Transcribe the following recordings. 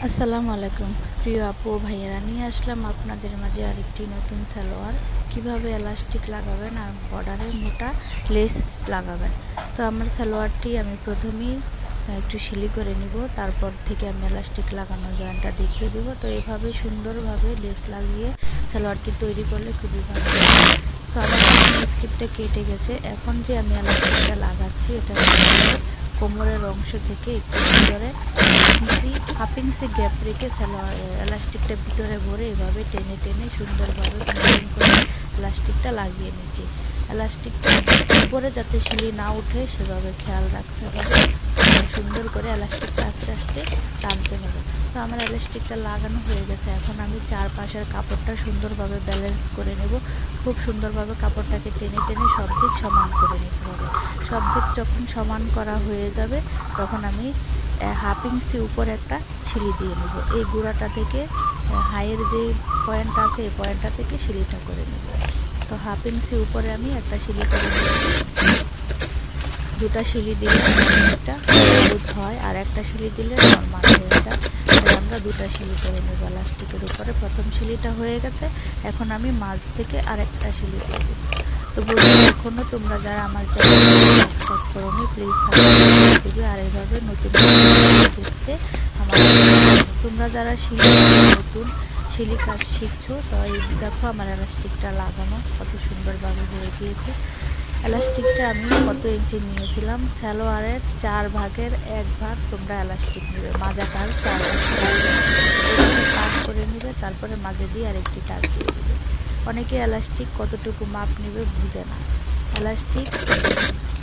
আসসালামু আলাইকুম প্রিয় আপু ও ভাইয়েরা, নিয়ে আসলাম আপনাদের মাঝে আরেকটি নতুন সালোয়ার। কিভাবে এলাস্টিক লাগাবেন আর বর্ডারে মোটা লেস লাগাবেন। তো আমার সালোয়ারটি আমি প্রথমেই একটু সিলি করে নিব, তারপর থেকে আমি এলাস্টিক লাগানোর জয়েন্টটা দেখিয়ে দেব। তো এভাবে সুন্দরভাবে লেস লাগিয়ে সালোয়ারটি তৈরি করলে খুবই ভালো লাগে। তো আমার স্ক্রিপ্টটা কেটে গেছে। এখন যে আমি এলাস্টিকটা লাগাচ্ছি, এটা কোমরের অংশ থেকে একটু ভিতরে হাফ ইঞ্চি গ্যাপ রেখে সালোয়ার এলাস্টিকটা ভিতরে ভরে এভাবে টেনে টেনে সুন্দরভাবে ফিনিশিং করে এলাস্টিকটা লাগিয়ে নিচ্ছি। এলাস্টিকটা উপরে যাতে সিলি না উঠে সেভাবে খেয়াল রাখতে হবে। সুন্দর করে এলাস্টিকটা আস্তে আস্তে টানতে হবে। তো আমার এলাস্টিকটা লাগানো হয়ে গেছে। এখন আমি চারপাশের কাপড়টা সুন্দরভাবে ব্যালেন্স করে নেব। খুব সুন্দরভাবে কাপড়টাকে টেনে টেনে সব দিক সমান করে নিতে হবে। সব দিক যখন সমান করা হয়ে যাবে, তখন আমি হাফ ইঞ্চি উপর একটা সিলি দিয়ে নেব। এই গোড়াটা থেকে হাইয়ের যে পয়েন্ট আছে, এই পয়েন্টটা থেকে সিলিটা করে নেব। তো হাফ ইঞ্চি উপরে আমি একটা সিলি করে নেব। দুটা সিলি দিলে একটা হলুদ হয়, আর একটা সিলি দিলে নর্মাল হয়ে যায়। তাই আমরা দুটা সিলি করে নেব প্লাস্টিকের উপরে। প্রথম সিলিটা হয়ে গেছে, এখন আমি মাঝ থেকে আরেকটা সিলি দিয়ে দেব। তো বন্ধুরা, এখনও তোমরা যারা আমার চ্যানেল সাবস্ক্রাইব করোনি, প্লিজ সাবস্ক্রাইব করবে। আর এইভাবে নতুন দেখতে আমার তোমরা যারা নতুন সিলি কাজ শিখছো, তো এই দেখো আমার এলাস্টিকটা লাগানো কত সুন্দরভাবে হয়ে গিয়েছে। এলাস্টিকটা আমি কত ইঞ্চি নিয়েছিলাম, সালোয়ারের 4 ভাগের 1 ভাগ তোমরা এলাস্টিক নেবে। মাজাটার 4 ভাগ করে নেবে, তারপরে মাঝে দিয়ে আরেকটি টাক দিয়ে দেবে। অনেকে এলাস্টিক কতটুকু মাপ নেবে বুঝে না। এলাস্টিক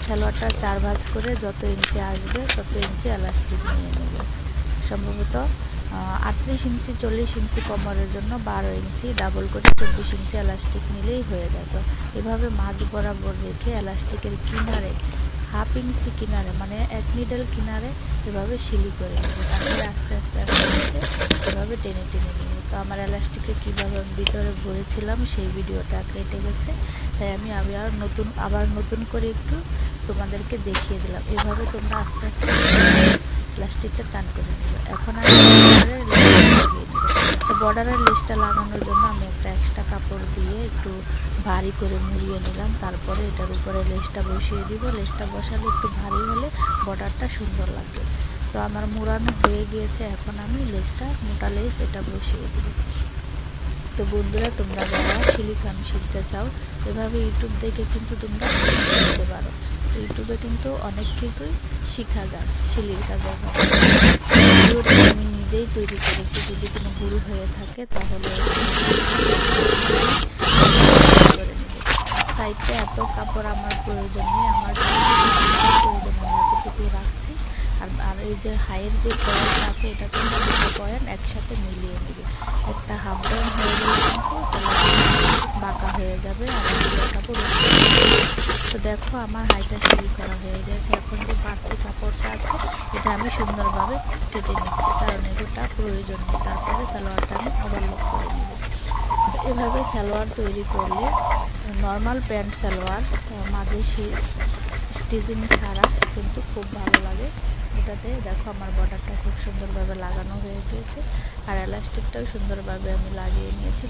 সালোয়ারটা 4 ভাঁজ করে যত ইঞ্চি আসবে তত ইঞ্চি এলাস্টিক নিয়ে নেবে। সম্ভবত 38 ইঞ্চি 40 ইঞ্চি কোমরের জন্য 12 ইঞ্চি, ডাবল করে 24 ইঞ্চি এলাস্টিক নিলেই হয়ে যেত। এভাবে মাঝ বরাবর রেখে এলাস্টিকের কিনারে হাফ ইঞ্চি কিনারে, মানে 1 নিডল কিনারে এভাবে সিলি করে নেবে। তারপরে আস্তে আস্তে আস্তে আস্তে এভাবে টেনে টেনে নেবে। তো আমার এলাস্টিকে কীভাবে আমি ভিতরে ভরেছিলাম সেই ভিডিওটা কেটে গেছে, তাই আমি আবার নতুন করে একটু তোমাদেরকে দেখিয়ে দিলাম। এভাবে তোমরা আস্তে আস্তে প্লাস্টিকটা টান করে নেবে। এখন আমি বর্ডারের লেসটা লাগিয়ে নেব। তো বর্ডারের লেসটা লাগানোর জন্য আমি একটা এক্সট্রা কাপড় দিয়ে একটু ভারী করে মুড়িয়ে নিলাম। তারপরে এটার উপরে লেসটা বসিয়ে দিব। লেসটা বসালে একটু ভারী হলে বর্ডারটা সুন্দর লাগবে। তো আমার মুড়ানো হয়ে গিয়েছে, এখন আমি লেসটা মোটা লেস এটা বসিয়ে দিব। তো বন্ধুরা, তোমরা যারা সিলি কাম শিখতে চাও, এভাবে ইউটিউব দেখে কিন্তু তোমরা শিখতে পারো। ইউটিউবে কিন্তু অনেক কিছুই শেখা যায় সিলির কাজের ভিডিওটা আমি নিজেই তৈরি করেছি। যদি কোনো ভুল হয়ে থাকে তাহলে করে নেবে। সাইডে এত কাপড় আমার প্রয়োজন নেই, আমার প্রয়োজন আমি এতটুকু রাখছি। আর এই যে হাইয়ের যে পয়েন্ট আছে, এটা কিন্তু দুটো পয়েন্ট একসাথে মিলিয়ে নেবে। একটা হাফ ডাউন হয়ে গেলে কিন্তু বাঁকা হয়ে যাবে, আর কাপড়। তো দেখো আমার হাইটা সিলি করা হয়ে গেছে। এখন যে বাড়তি কাপড়টা আছে, এটা আমি সুন্দরভাবে কেটে নিচ্ছি, কারণ এগুলোটা প্রয়োজন নেই। তারপরে সালোয়ারটা আমি ওভারলক করে নেব। এভাবে সালোয়ার তৈরি করলে নর্মাল প্যান্ট সালোয়ার মাঝে স্টিচিং ছাড়া কিন্তু খুব ভালো লাগে। এটাতে দেখো আমার বর্ডারটা খুব সুন্দরভাবে লাগানো হয়ে গিয়েছে, আর এলাস্টিকটাও সুন্দরভাবে আমি লাগিয়ে নিয়েছি।